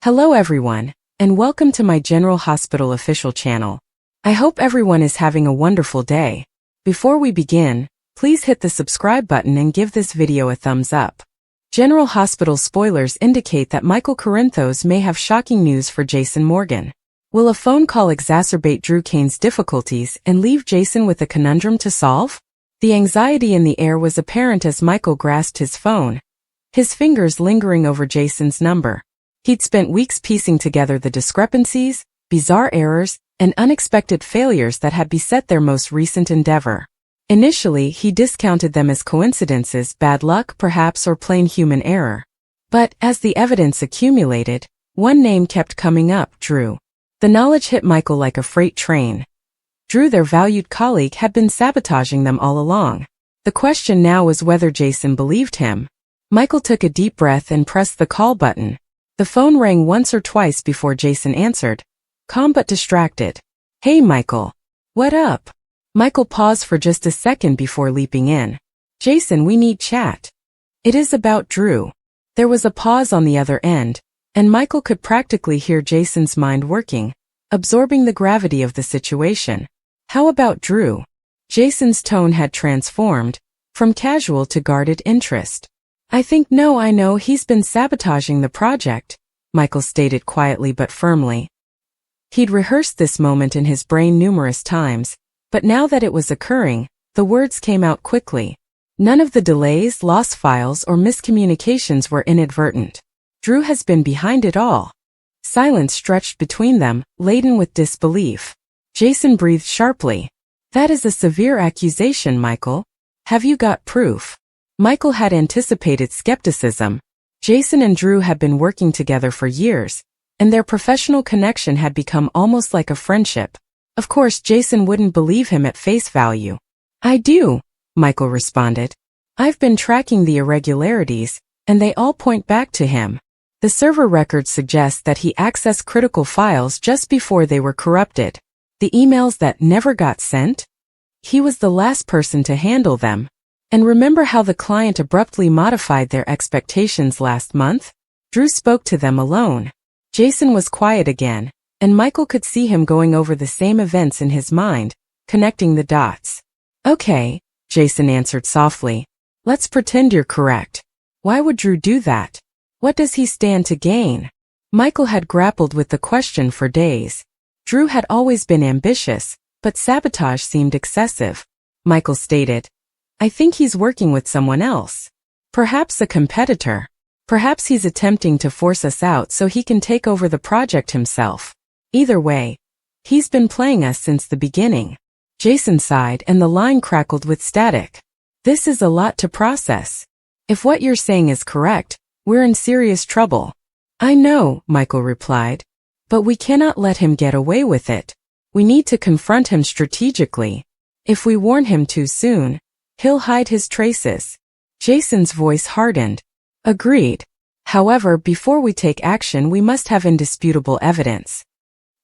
Hello everyone, and welcome to my General Hospital official channel. I hope everyone is having a wonderful day. Before we begin, please hit the subscribe button and give this video a thumbs up. General Hospital spoilers indicate that Michael Corinthos may have shocking news for Jason Morgan. Will a phone call exacerbate Drew Kane's difficulties and leave Jason with a conundrum to solve? The anxiety in the air was apparent as Michael grasped his phone, his fingers lingering over Jason's number. He'd spent weeks piecing together the discrepancies, bizarre errors, and unexpected failures that had beset their most recent endeavor. Initially, he discounted them as coincidences, bad luck perhaps, or plain human error. But, as the evidence accumulated, one name kept coming up: Drew. The knowledge hit Michael like a freight train. Drew, their valued colleague, had been sabotaging them all along. The question now was whether Jason believed him. Michael took a deep breath and pressed the call button. The phone rang once or twice before Jason answered, calm but distracted. Hey Michael. What up? Michael paused for just a second before leaping in. Jason, we need chat. It is about Drew. There was a pause on the other end, and Michael could practically hear Jason's mind working, absorbing the gravity of the situation. How about Drew? Jason's tone had transformed, from casual to guarded interest. I know he's been sabotaging the project, Michael stated quietly but firmly. He'd rehearsed this moment in his brain numerous times, but now that it was occurring, the words came out quickly. None of the delays, lost files, or miscommunications were inadvertent. Drew has been behind it all. Silence stretched between them, laden with disbelief. Jason breathed sharply. That is a severe accusation, Michael. Have you got proof? Michael had anticipated skepticism. Jason and Drew had been working together for years, and their professional connection had become almost like a friendship. Of course, Jason wouldn't believe him at face value. I do, Michael responded. I've been tracking the irregularities, and they all point back to him. The server records suggest that he accessed critical files just before they were corrupted. The emails that never got sent? He was the last person to handle them. And remember how the client abruptly modified their expectations last month? Drew spoke to them alone. Jason was quiet again, and Michael could see him going over the same events in his mind, connecting the dots. Okay, Jason answered softly. Let's pretend you're correct. Why would Drew do that? What does he stand to gain? Michael had grappled with the question for days. Drew had always been ambitious, but sabotage seemed excessive. Michael stated, I think he's working with someone else. Perhaps a competitor. Perhaps he's attempting to force us out so he can take over the project himself. Either way, he's been playing us since the beginning. Jason sighed and the line crackled with static. This is a lot to process. If what you're saying is correct, we're in serious trouble. I know, Michael replied. But we cannot let him get away with it. We need to confront him strategically. If we warn him too soon, he'll hide his traces. Jason's voice hardened. Agreed. However, before we take action, we must have indisputable evidence.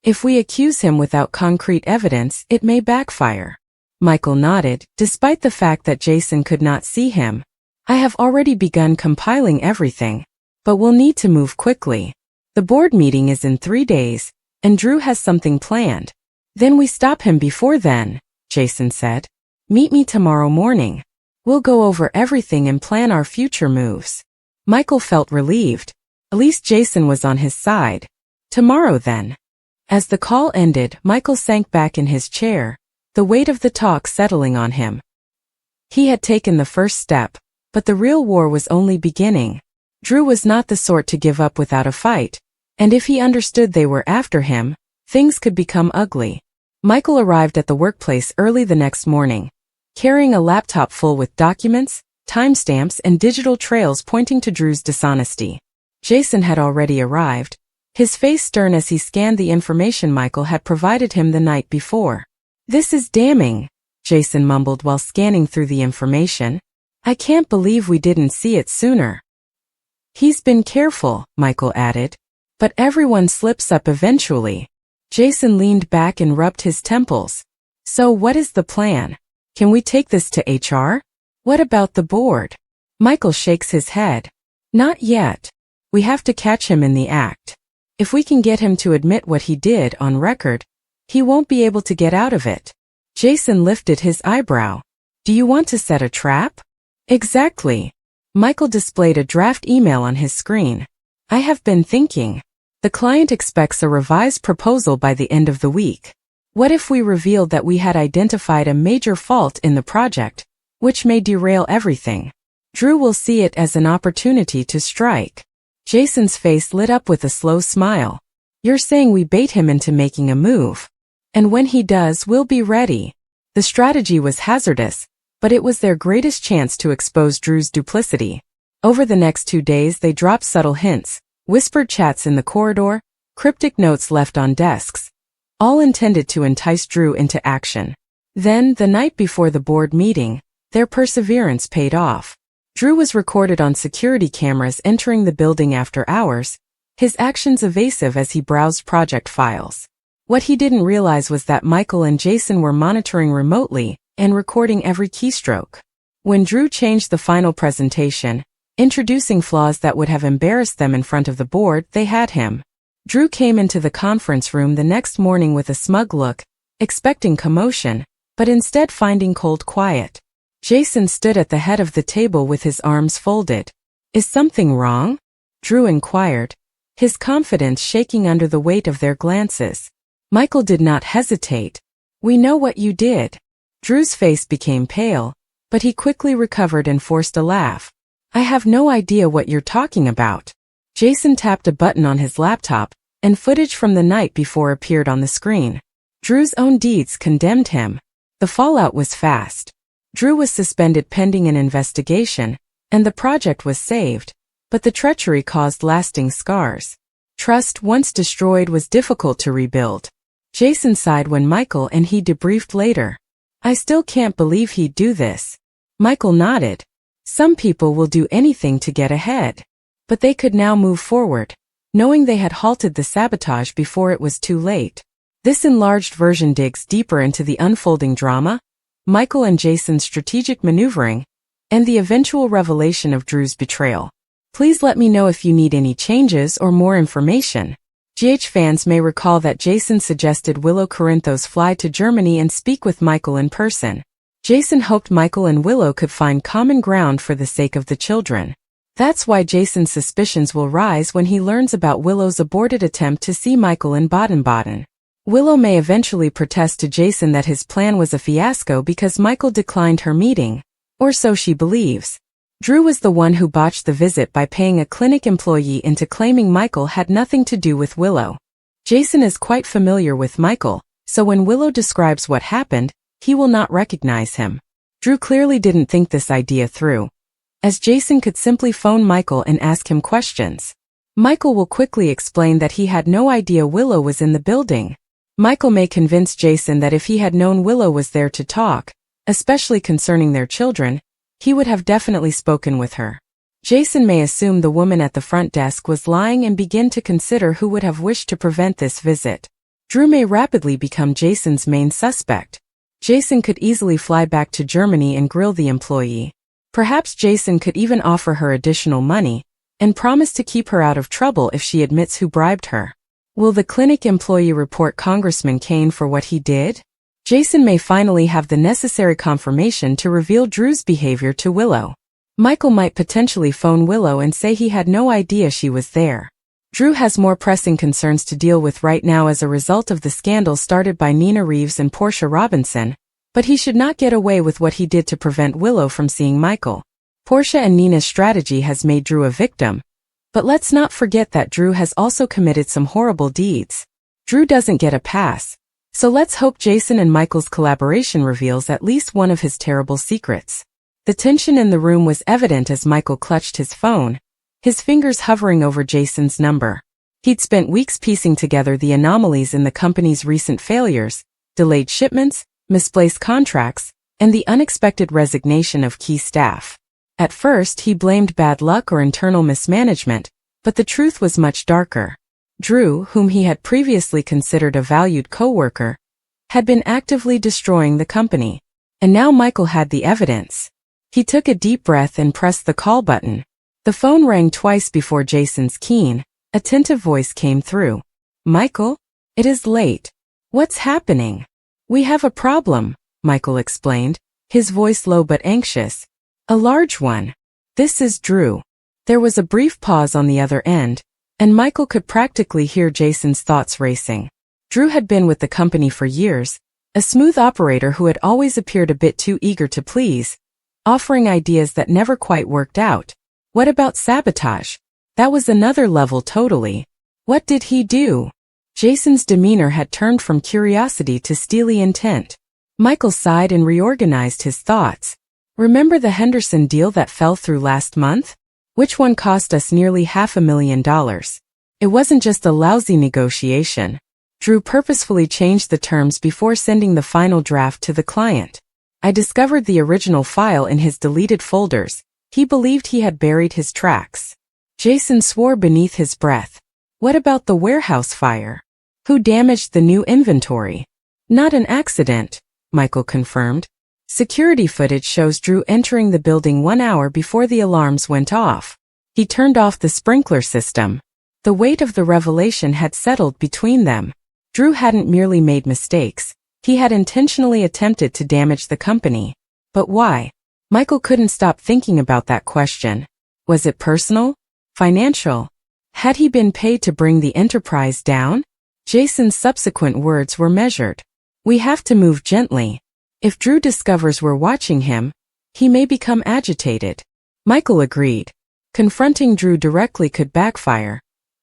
If we accuse him without concrete evidence, it may backfire. Michael nodded, despite the fact that Jason could not see him. I have already begun compiling everything, but we'll need to move quickly. The board meeting is in 3 days, and Drew has something planned. Then we stop him before then, Jason said. Meet me tomorrow morning. We'll go over everything and plan our future moves. Michael felt relieved. At least Jason was on his side. Tomorrow then. As the call ended, Michael sank back in his chair, the weight of the talk settling on him. He had taken the first step, but the real war was only beginning. Drew was not the sort to give up without a fight, and if he understood they were after him, things could become ugly. Michael arrived at the workplace early the next morning, carrying a laptop full with documents, timestamps, and digital trails pointing to Drew's dishonesty. Jason had already arrived, his face stern as he scanned the information Michael had provided him the night before. This is damning, Jason mumbled while scanning through the information. I can't believe we didn't see it sooner. He's been careful, Michael added. But everyone slips up eventually. Jason leaned back and rubbed his temples. So what is the plan? Can we take this to HR? What about the board? Michael shakes his head. Not yet. We have to catch him in the act. If we can get him to admit what he did on record, he won't be able to get out of it. Jason lifted his eyebrow. Do you want to set a trap? Exactly. Michael displayed a draft email on his screen. I have been thinking. The client expects a revised proposal by the end of the week. What if we revealed that we had identified a major fault in the project, which may derail everything? Drew will see it as an opportunity to strike. Jason's face lit up with a slow smile. You're saying we bait him into making a move. And when he does, we'll be ready. The strategy was hazardous, but it was their greatest chance to expose Drew's duplicity. Over the next 2 days they dropped subtle hints, whispered chats in the corridor, cryptic notes left on desks, all intended to entice Drew into action. Then, the night before the board meeting, their perseverance paid off. Drew was recorded on security cameras entering the building after hours, his actions evasive as he browsed project files. What he didn't realize was that Michael and Jason were monitoring remotely and recording every keystroke. When Drew changed the final presentation, introducing flaws that would have embarrassed them in front of the board, they had him. Drew came into the conference room the next morning with a smug look, expecting commotion, but instead finding cold quiet. Jason stood at the head of the table with his arms folded. Is something wrong? Drew inquired, his confidence shaking under the weight of their glances. Michael did not hesitate. We know what you did. Drew's face became pale, but he quickly recovered and forced a laugh. I have no idea what you're talking about. Jason tapped a button on his laptop, and footage from the night before appeared on the screen. Drew's own deeds condemned him. The fallout was fast. Drew was suspended pending an investigation, and the project was saved, but the treachery caused lasting scars. Trust once destroyed was difficult to rebuild. Jason sighed when Michael and he debriefed later. I still can't believe he'd do this. Michael nodded. Some people will do anything to get ahead. But they could now move forward, knowing they had halted the sabotage before it was too late. This enlarged version digs deeper into the unfolding drama, Michael and Jason's strategic maneuvering, and the eventual revelation of Drew's betrayal. Please let me know if you need any changes or more information. GH fans may recall that Jason suggested Willow Corinthos fly to Germany and speak with Michael in person. Jason hoped Michael and Willow could find common ground for the sake of the children. That's why Jason's suspicions will rise when he learns about Willow's aborted attempt to see Michael in Baden-Baden. Willow may eventually protest to Jason that his plan was a fiasco because Michael declined her meeting, or so she believes. Drew was the one who botched the visit by paying a clinic employee into claiming Michael had nothing to do with Willow. Jason is quite familiar with Michael, so when Willow describes what happened, he will not recognize him. Drew clearly didn't think this idea through, as Jason could simply phone Michael and ask him questions. Michael will quickly explain that he had no idea Willow was in the building. Michael may convince Jason that if he had known Willow was there to talk, especially concerning their children, he would have definitely spoken with her. Jason may assume the woman at the front desk was lying and begin to consider who would have wished to prevent this visit. Drew may rapidly become Jason's main suspect. Jason could easily fly back to Germany and grill the employee. Perhaps Jason could even offer her additional money, and promise to keep her out of trouble if she admits who bribed her. Will the clinic employee report Congressman Kane for what he did? Jason may finally have the necessary confirmation to reveal Drew's behavior to Willow. Michael might potentially phone Willow and say he had no idea she was there. Drew has more pressing concerns to deal with right now as a result of the scandal started by Nina Reeves and Portia Robinson, but he should not get away with what he did to prevent Willow from seeing Michael. Portia and Nina's strategy has made Drew a victim, but let's not forget that Drew has also committed some horrible deeds. Drew doesn't get a pass, so let's hope Jason and Michael's collaboration reveals at least one of his terrible secrets. The tension in the room was evident as Michael clutched his phone, his fingers hovering over Jason's number. He'd spent weeks piecing together the anomalies in the company's recent failures, delayed shipments, misplaced contracts, and the unexpected resignation of key staff. At first, he blamed bad luck or internal mismanagement, but the truth was much darker. Drew, whom he had previously considered a valued coworker, had been actively destroying the company. And now Michael had the evidence. He took a deep breath and pressed the call button. The phone rang twice before Jason's keen, attentive voice came through. Michael? It is late. What's happening? We have a problem, Michael explained, his voice low but anxious. A large one. This is Drew. There was a brief pause on the other end, and Michael could practically hear Jason's thoughts racing. Drew had been with the company for years, a smooth operator who had always appeared a bit too eager to please, offering ideas that never quite worked out. What about sabotage? That was another level totally. What did he do? Jason's demeanor had turned from curiosity to steely intent. Michael sighed and reorganized his thoughts. Remember the Henderson deal that fell through last month? Which one cost us nearly $500,000? It wasn't just a lousy negotiation. Drew purposefully changed the terms before sending the final draft to the client. I discovered the original file in his deleted folders. He believed he had buried his tracks. Jason swore beneath his breath. What about the warehouse fire? Who damaged the new inventory? Not an accident, Michael confirmed. Security footage shows Drew entering the building 1 hour before the alarms went off. He turned off the sprinkler system. The weight of the revelation had settled between them. Drew hadn't merely made mistakes. He had intentionally attempted to damage the company. But why? Michael couldn't stop thinking about that question. Was it personal? Financial? Had he been paid to bring the enterprise down? Jason's subsequent words were measured. We have to move gently. If Drew discovers we're watching him, he may become agitated. Michael agreed. Confronting Drew directly could backfire.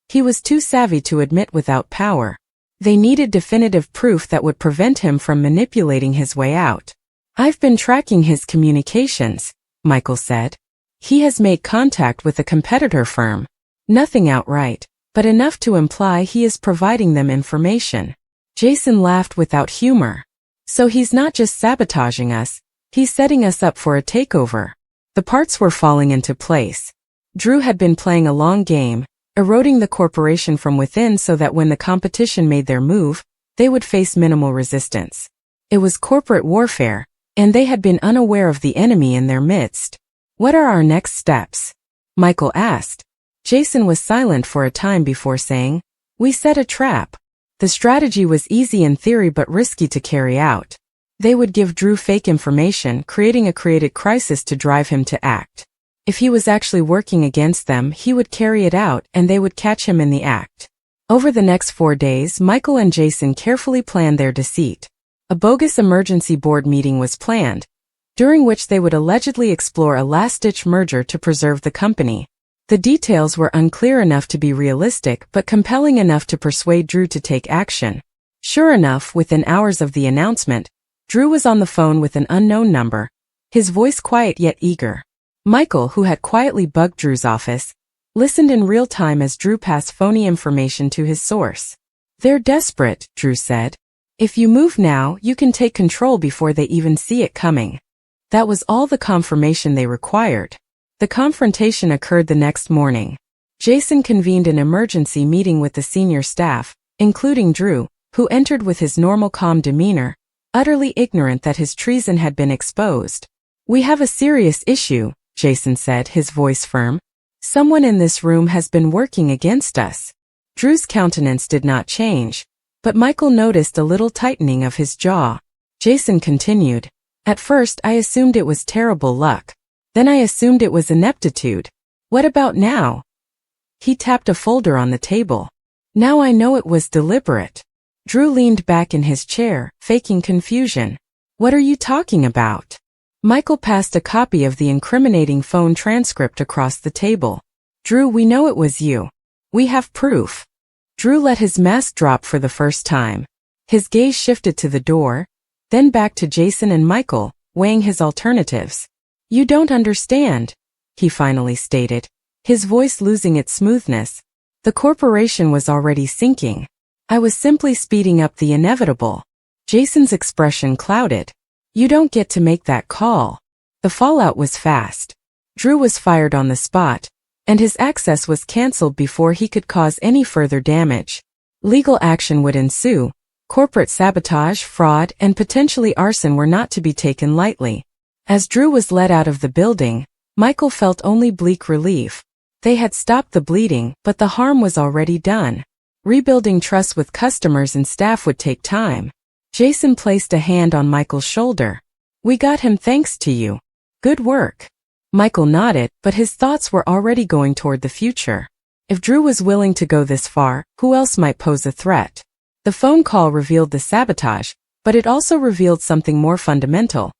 He was too savvy to admit without power. They needed definitive proof that would prevent him from manipulating his way out. I've been tracking his communications, Michael said. He has made contact with a competitor firm. Nothing outright, but enough to imply he is providing them information. Jason laughed without humor. So he's not just sabotaging us, he's setting us up for a takeover. The parts were falling into place. Drew had been playing a long game, eroding the corporation from within so that when the competition made their move, they would face minimal resistance. It was corporate warfare, and they had been unaware of the enemy in their midst. What are our next steps? Michael asked. Jason was silent for a time before saying, we set a trap. The strategy was easy in theory but risky to carry out. They would give Drew fake information, creating a created crisis to drive him to act. If he was actually working against them, he would carry it out and they would catch him in the act. Over the next 4 days, Michael and Jason carefully planned their deceit. A bogus emergency board meeting was planned, during which they would allegedly explore a last-ditch merger to preserve the company. The details were unclear enough to be realistic but compelling enough to persuade Drew to take action. Sure enough, within hours of the announcement, Drew was on the phone with an unknown number, his voice quiet yet eager. Michael, who had quietly bugged Drew's office, listened in real time as Drew passed phony information to his source. They're desperate, Drew said. If you move now, you can take control before they even see it coming. That was all the confirmation they required. The confrontation occurred the next morning. Jason convened an emergency meeting with the senior staff, including Drew, who entered with his normal calm demeanor, utterly ignorant that his treason had been exposed. We have a serious issue, Jason said, his voice firm. Someone in this room has been working against us. Drew's countenance did not change, but Michael noticed a little tightening of his jaw. Jason continued. At first I assumed it was terrible luck. Then I assumed it was ineptitude. What about now? He tapped a folder on the table. Now I know it was deliberate. Drew leaned back in his chair, faking confusion. What are you talking about? Michael passed a copy of the incriminating phone transcript across the table. Drew, we know it was you. We have proof. Drew let his mask drop for the first time. His gaze shifted to the door, then back to Jason and Michael, weighing his alternatives. You don't understand, he finally stated, his voice losing its smoothness. The corporation was already sinking. I was simply speeding up the inevitable. Jason's expression clouded. You don't get to make that call. The fallout was fast. Drew was fired on the spot, and his access was cancelled before he could cause any further damage. Legal action would ensue. Corporate sabotage, fraud, and potentially arson were not to be taken lightly. As Drew was led out of the building, Michael felt only bleak relief. They had stopped the bleeding, but the harm was already done. Rebuilding trust with customers and staff would take time. Jason placed a hand on Michael's shoulder. "We got him thanks to you. Good work." Michael nodded, but his thoughts were already going toward the future. If Drew was willing to go this far, who else might pose a threat? The phone call revealed the sabotage, but it also revealed something more fundamental: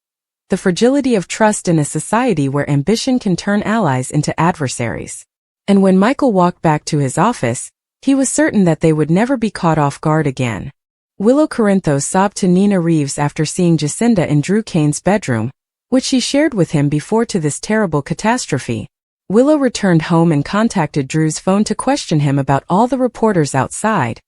the fragility of trust in a society where ambition can turn allies into adversaries. And when Michael walked back to his office, he was certain that they would never be caught off guard again. Willow Corinthos sobbed to Nina Reeves after seeing Jacinda in Drew Kane's bedroom, which she shared with him before to this terrible catastrophe. Willow returned home and contacted Drew's phone to question him about all the reporters outside,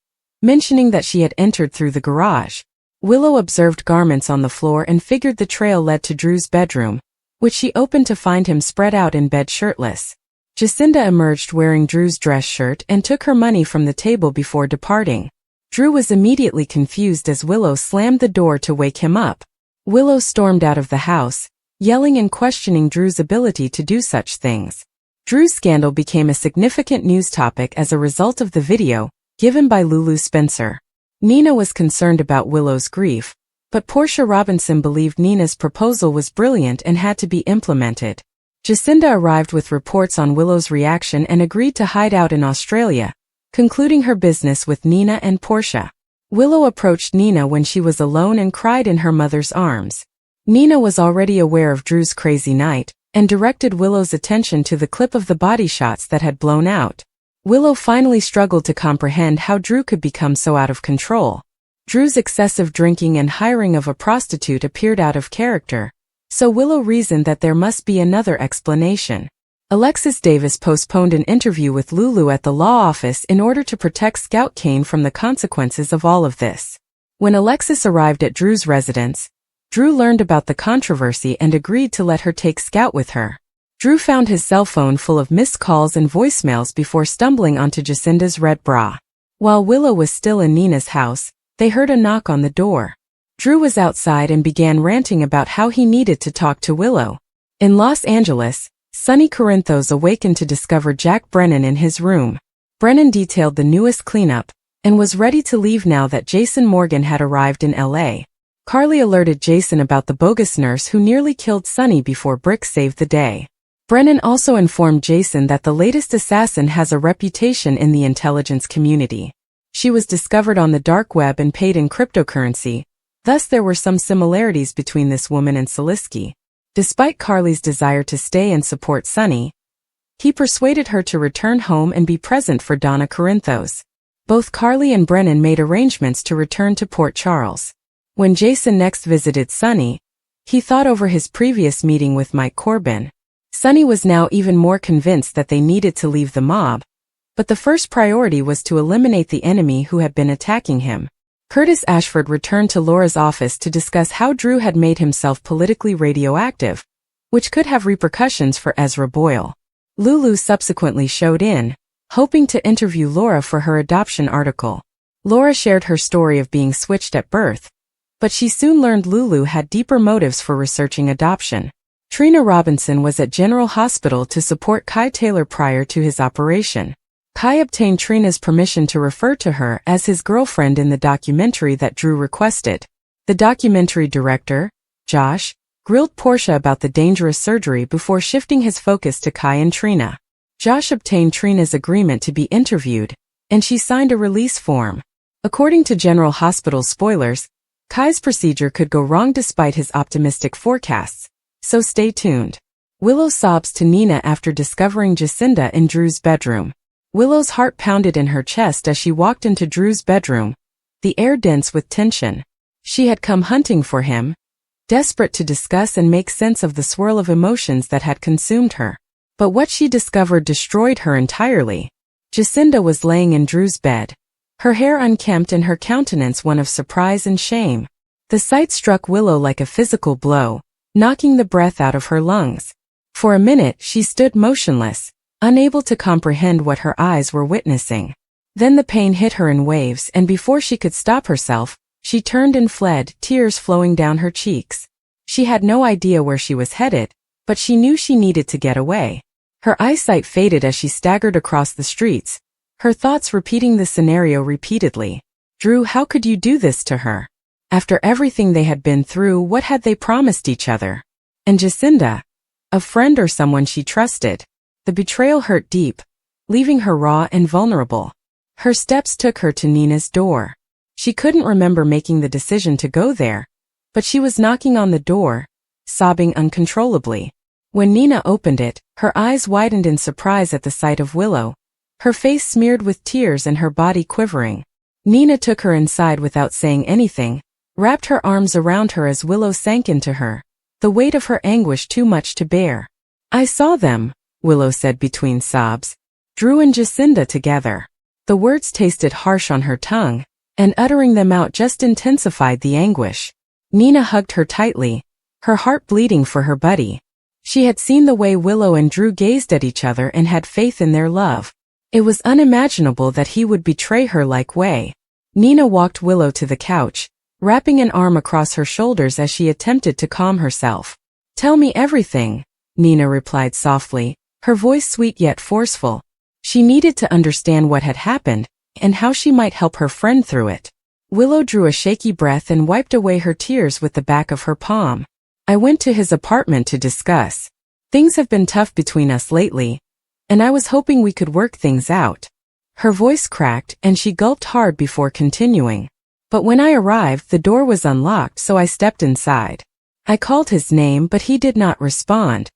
mentioning that she had entered through the garage. Willow observed garments on the floor and figured the trail led to Drew's bedroom, which she opened to find him spread out in bed shirtless. Jacinda emerged wearing Drew's dress shirt and took her money from the table before departing. Drew was immediately confused as Willow slammed the door to wake him up. Willow stormed out of the house, yelling and questioning Drew's ability to do such things. Drew's scandal became a significant news topic as a result of the video given by Lulu Spencer. Nina was concerned about Willow's grief, but Portia Robinson believed Nina's proposal was brilliant and had to be implemented. Jacinda arrived with reports on Willow's reaction and agreed to hide out in Australia, concluding her business with Nina and Portia. Willow approached Nina when she was alone and cried in her mother's arms. Nina was already aware of Drew's crazy night, and directed Willow's attention to the clip of the body shots that had blown out. Willow finally struggled to comprehend how Drew could become so out of control. Drew's excessive drinking and hiring of a prostitute appeared out of character, so Willow reasoned that there must be another explanation. Alexis Davis postponed an interview with Lulu at the law office in order to protect Scout Kane from the consequences of all of this. When Alexis arrived at Drew's residence, Drew learned about the controversy and agreed to let her take Scout with her. Drew found his cell phone full of missed calls and voicemails before stumbling onto Jacinda's red bra. While Willow was still in Nina's house, they heard a knock on the door. Drew was outside and began ranting about how he needed to talk to Willow. In Los Angeles, Sonny Corinthos awakened to discover Jack Brennan in his room. Brennan detailed the newest cleanup, and was ready to leave now that Jason Morgan had arrived in LA. Carly alerted Jason about the bogus nurse who nearly killed Sonny before Brick saved the day. Brennan also informed Jason that the latest assassin has a reputation in the intelligence community. She was discovered on the dark web and paid in cryptocurrency, thus there were some similarities between this woman and Salisky. Despite Carly's desire to stay and support Sonny, he persuaded her to return home and be present for Donna Corinthos. Both Carly and Brennan made arrangements to return to Port Charles. When Jason next visited Sonny, he thought over his previous meeting with Mike Corbin. Sonny was now even more convinced that they needed to leave the mob, but the first priority was to eliminate the enemy who had been attacking him. Curtis Ashford returned to Laura's office to discuss how Drew had made himself politically radioactive, which could have repercussions for Ezra Boyle. Lulu subsequently showed in, hoping to interview Laura for her adoption article. Laura shared her story of being switched at birth, but she soon learned Lulu had deeper motives for researching adoption. Trina Robinson was at General Hospital to support Kai Taylor prior to his operation. Kai obtained Trina's permission to refer to her as his girlfriend in the documentary that Drew requested. The documentary director, Josh, grilled Portia about the dangerous surgery before shifting his focus to Kai and Trina. Josh obtained Trina's agreement to be interviewed, and she signed a release form. According to General Hospital spoilers, Kai's procedure could go wrong despite his optimistic forecasts, so stay tuned. Willow sobs to Nina after discovering Jacinda in Drew's bedroom. Willow's heart pounded in her chest as she walked into Drew's bedroom, the air dense with tension. She had come hunting for him, desperate to discuss and make sense of the swirl of emotions that had consumed her. But what she discovered destroyed her entirely. Jacinda was laying in Drew's bed, her hair unkempt and her countenance one of surprise and shame. The sight struck Willow like a physical blow, knocking the breath out of her lungs. For a minute she stood motionless, unable to comprehend what her eyes were witnessing. Then the pain hit her in waves, and before she could stop herself, she turned and fled, tears flowing down her cheeks. She had no idea where she was headed, but she knew she needed to get away. Her eyesight faded as she staggered across the streets, her thoughts repeating the scenario repeatedly. Drew, how could you do this to her? After everything they had been through, what had they promised each other? And Jacinda, a friend or someone she trusted. The betrayal hurt deep, leaving her raw and vulnerable. Her steps took her to Nina's door. She couldn't remember making the decision to go there, but she was knocking on the door, sobbing uncontrollably. When Nina opened it, her eyes widened in surprise at the sight of Willow, her face smeared with tears and her body quivering. Nina took her inside without saying anything, wrapped her arms around her as Willow sank into her, the weight of her anguish too much to bear. I saw them, Willow said between sobs. Drew and Jacinda together. The words tasted harsh on her tongue, and uttering them out just intensified the anguish. Nina hugged her tightly, her heart bleeding for her buddy. She had seen the way Willow and Drew gazed at each other and had faith in their love. It was unimaginable that he would betray her like way. Nina walked Willow to the couch, wrapping an arm across her shoulders as she attempted to calm herself. Tell me everything, Nina replied softly, her voice sweet yet forceful. She needed to understand what had happened, and how she might help her friend through it. Willow drew a shaky breath and wiped away her tears with the back of her palm. I went to his apartment to discuss. Things have been tough between us lately, and I was hoping we could work things out. Her voice cracked and she gulped hard before continuing. But when I arrived, the door was unlocked, so I stepped inside. I called his name, but he did not respond.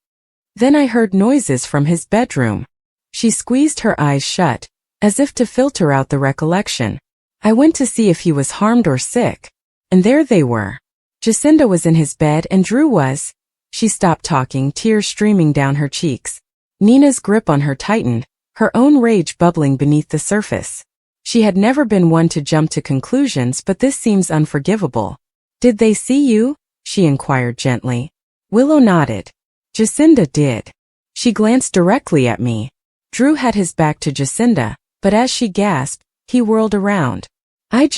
Then I heard noises from his bedroom. She squeezed her eyes shut, as if to filter out the recollection. I went to see if he was harmed or sick, and there they were. Jacinda was in his bed and Drew was. She stopped talking, tears streaming down her cheeks. Nina's grip on her tightened, her own rage bubbling beneath the surface. She had never been one to jump to conclusions, but this seems unforgivable. Did they see you? She inquired gently. Willow nodded. Jacinda did. She glanced directly at me. Drew had his back to Jacinda, but as she gasped, he whirled around. I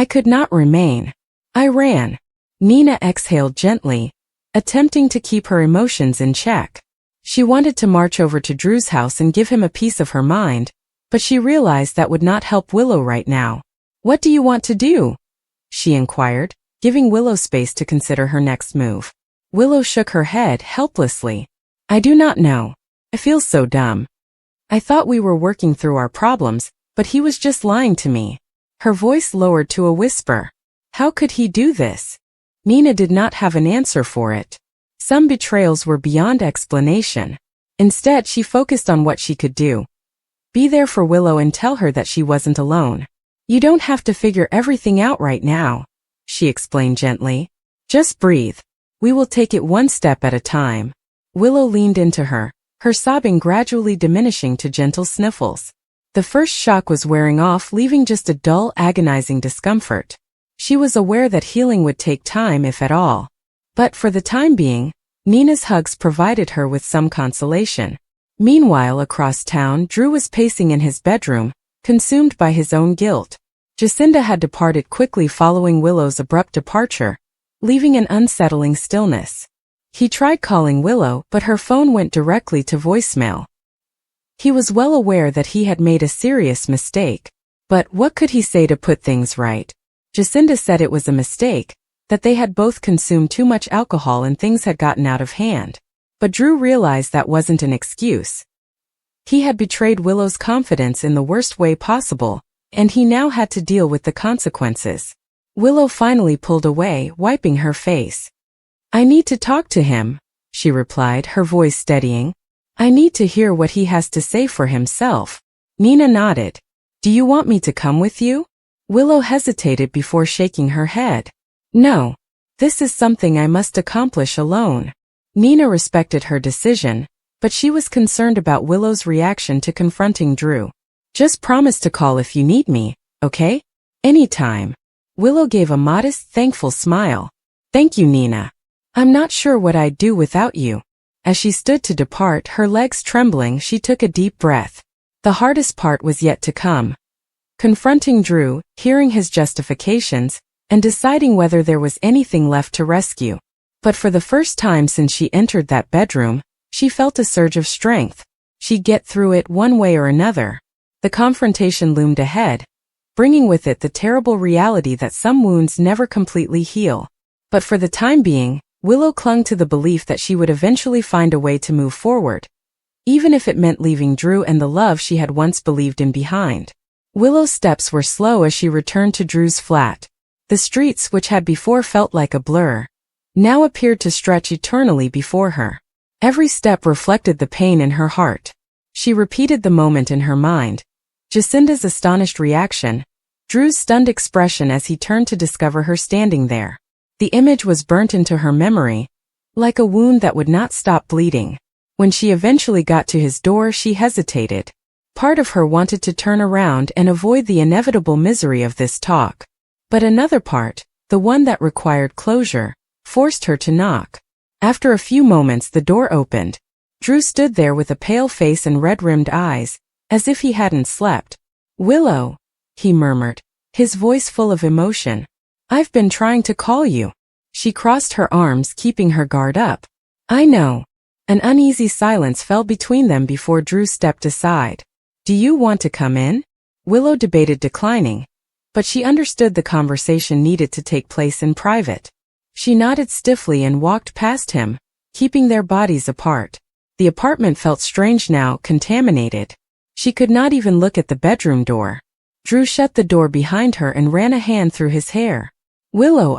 could not remain. I ran. Nina exhaled gently, attempting to keep her emotions in check. She wanted to march over to Drew's house and give him a piece of her mind, but she realized that would not help Willow right now. What do you want to do? She inquired, giving Willow space to consider her next move. Willow shook her head helplessly. I do not know. I feel so dumb. I thought we were working through our problems, but he was just lying to me. Her voice lowered to a whisper. How could he do this? Nina did not have an answer for it. Some betrayals were beyond explanation. Instead, she focused on what she could do. Be there for Willow and tell her that she wasn't alone. You don't have to figure everything out right now, she explained gently. Just breathe. We will take it one step at a time. Willow leaned into her, her sobbing gradually diminishing to gentle sniffles. The first shock was wearing off, leaving just a dull, agonizing discomfort. She was aware that healing would take time, if at all. But for the time being, Nina's hugs provided her with some consolation. Meanwhile, across town, Drew was pacing in his bedroom, consumed by his own guilt. Jacinda had departed quickly following Willow's abrupt departure, leaving an unsettling stillness. He tried calling Willow, but her phone went directly to voicemail. He was well aware that he had made a serious mistake. But what could he say to put things right? Jacinda said it was a mistake, that they had both consumed too much alcohol and things had gotten out of hand. But Drew realized that wasn't an excuse. He had betrayed Willow's confidence in the worst way possible, and he now had to deal with the consequences. Willow finally pulled away, wiping her face. I need to talk to him, she replied, her voice steadying. I need to hear what he has to say for himself. Nina nodded. Do you want me to come with you? Willow hesitated before shaking her head. No. This is something I must accomplish alone. Nina respected her decision, but she was concerned about Willow's reaction to confronting Drew. Just promise to call if you need me, okay? Anytime. Willow gave a modest, thankful smile. Thank you, Nina. I'm not sure what I'd do without you. As she stood to depart, her legs trembling, she took a deep breath. The hardest part was yet to come. Confronting Drew, hearing his justifications, and deciding whether there was anything left to rescue. But for the first time since she entered that bedroom, She felt a surge of strength. She'd get through it one way or another. The confrontation loomed ahead, bringing with it the terrible reality that some wounds never completely heal. But for the time being, Willow clung to the belief that she would eventually find a way to move forward, even if it meant leaving Drew and the love she had once believed in behind. Willow's steps were slow as she returned to Drew's flat. The streets, which had before felt like a blur, now appeared to stretch eternally before her. Every step reflected the pain in her heart. She repeated the moment in her mind: Jacinda's astonished reaction, Drew's stunned expression as he turned to discover her standing there. The image was burnt into her memory, like a wound that would not stop bleeding. When she eventually got to his door, she hesitated. Part of her wanted to turn around and avoid the inevitable misery of this talk. But another part, the one that required closure, forced her to knock. After a few moments, the door opened. Drew stood there with a pale face and red-rimmed eyes, as if he hadn't slept. "Willow," he murmured, his voice full of emotion. "I've been trying to call you." She crossed her arms, keeping her guard up. "I know." An uneasy silence fell between them before Drew stepped aside. "Do you want to come in?" Willow debated declining, but she understood the conversation needed to take place in private. She nodded stiffly and walked past him, keeping their bodies apart. The apartment felt strange now, contaminated. She could not even look at the bedroom door. Drew shut the door behind her and ran a hand through his hair. "Willow,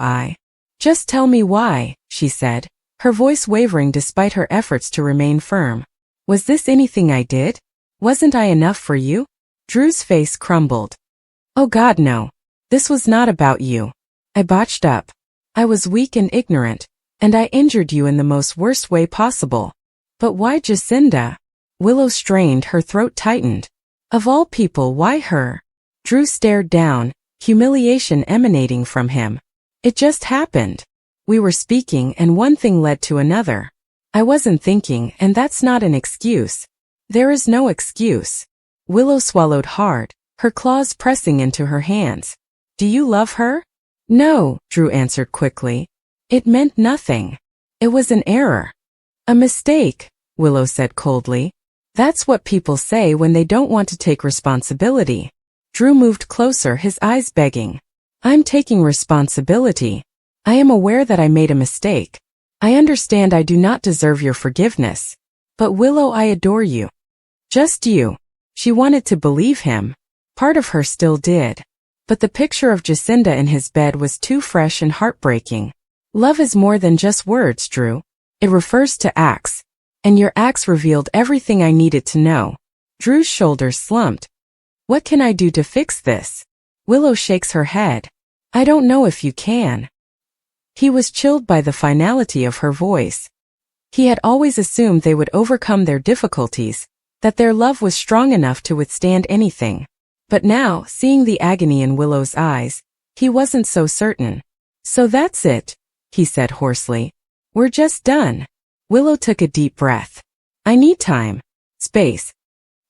just tell me why," she said, her voice wavering despite her efforts to remain firm. "Was this anything I did? Wasn't I enough for you?" Drew's face crumbled. "Oh God, no. This was not about you. I botched up. I was weak and ignorant, and I injured you in the most worst way possible. But why Jacinda?" Willow strained, her throat tightened. Of all people, why her? Drew stared down, humiliation emanating from him. "It just happened. We were speaking and one thing led to another. I wasn't thinking, and that's not an excuse." "There is no excuse." Willow swallowed hard, her claws pressing into her hands. "Do you love her?" "No," Drew answered quickly. "It meant nothing. It was an error. A mistake," Willow said coldly. "That's what people say when they don't want to take responsibility." Drew moved closer, his eyes begging. "I'm taking responsibility. I am aware that I made a mistake. I understand I do not deserve your forgiveness. But Willow, I adore you. Just you." She wanted to believe him. Part of her still did. But the picture of Jacinda in his bed was too fresh and heartbreaking. "Love is more than just words, Drew. It refers to acts. And your acts revealed everything I needed to know." Drew's shoulders slumped. "What can I do to fix this?" Willow shakes her head. "I don't know if you can." He was chilled by the finality of her voice. He had always assumed they would overcome their difficulties, that their love was strong enough to withstand anything. But now, seeing the agony in Willow's eyes, he wasn't so certain. "So that's it," he said hoarsely. "We're just done." Willow took a deep breath. "I need time. Space.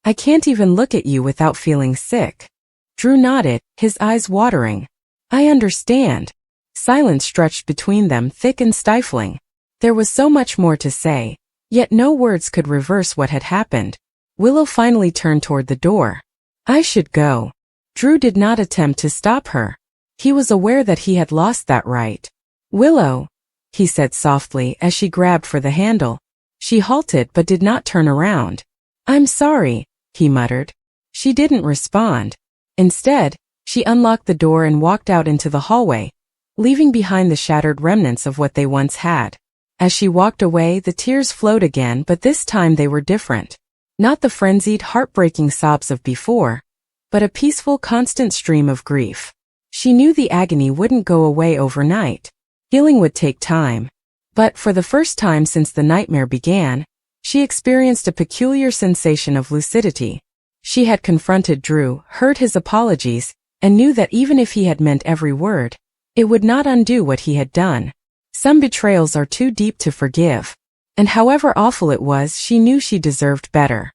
I can't even look at you without feeling sick." Drew nodded, his eyes watering. "I understand." Silence stretched between them, thick and stifling. There was so much more to say, yet no words could reverse what had happened. Willow finally turned toward the door. "I should go." Drew did not attempt to stop her. He was aware that he had lost that right. "Willow," he said softly as she grabbed for the handle. She halted but did not turn around. "I'm sorry," he muttered. She didn't respond. Instead, she unlocked the door and walked out into the hallway, leaving behind the shattered remnants of what they once had. As she walked away, the tears flowed again, but this time they were different. Not the frenzied, heartbreaking sobs of before, but a peaceful, constant stream of grief. She knew the agony wouldn't go away overnight. Healing would take time. But for the first time since the nightmare began, she experienced a peculiar sensation of lucidity. She had confronted Drew, heard his apologies, and knew that even if he had meant every word, it would not undo what he had done. Some betrayals are too deep to forgive. And however awful it was, she knew she deserved better.